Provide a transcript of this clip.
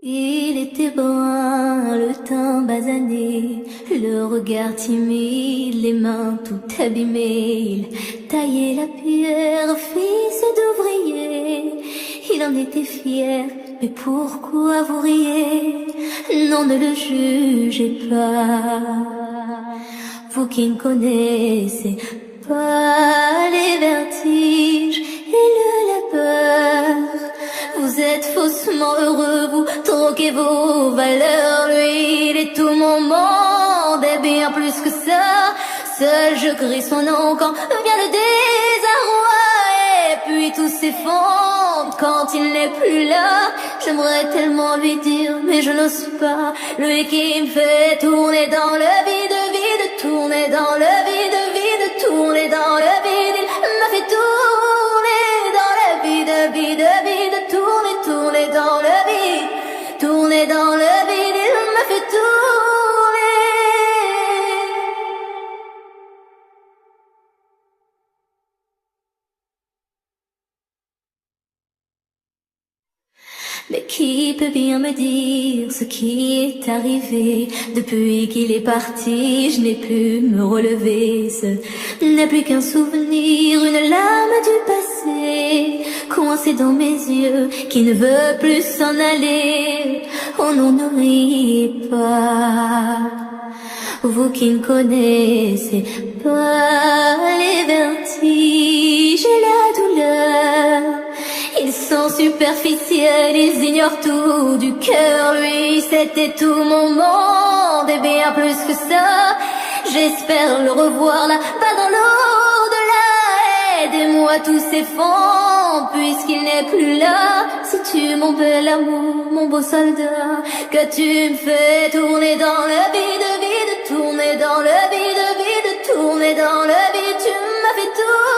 Il était brun, le teint basané, le regard timide, les mains toutes abîmées. Il taillait la pierre, fils d'ouvrier. Il en était fier, mais pourquoi vous riez? Non, ne le jugez pas. Vous qui ne connaissez pas les vertiges et le labeur. Vous êtes faussement heureux, vous troquez vos valeurs. Lui, il est tout mon monde, et bien plus que ça. Seul je crie son nom quand vient le désarroi. Et puis tout s'effondre quand il n'est plus là. J'aimerais tellement lui dire, mais je n'ose pas. Lui qui me fait tourner dans le vide, vide, tourner dans le vide, vide, tourner dans le vide. Il m'a fait tourner dans le vide, vide, vide, tourner, tourner dans le vide, tourner dans le vide. Il m'a fait tourner. Mais qui peut bien me dire ce qui est arrivé? Depuis qu'il est parti, je n'ai pu me relever. Ce n'est plus qu'un souvenir, une lame du passé, coincée dans mes yeux, qui ne veut plus s'en aller. Oh non, ne riez pas, vous qui ne connaissez pas les vertiges et la douleur. Ils sont superficiels, ils ignorent tout du cœur. Lui, c'était tout mon monde, et bien plus que ça. J'espère le revoir là-bas dans l'au-delà. Aidez-moi, tout s'effondre, puisqu'il n'est plus là. Si tu, mon bel amour, mon beau soldat, que tu me fais tourner dans le vide, vide, tourner dans le vide, vide, tourner dans le vide. Tu m'as fait tourner.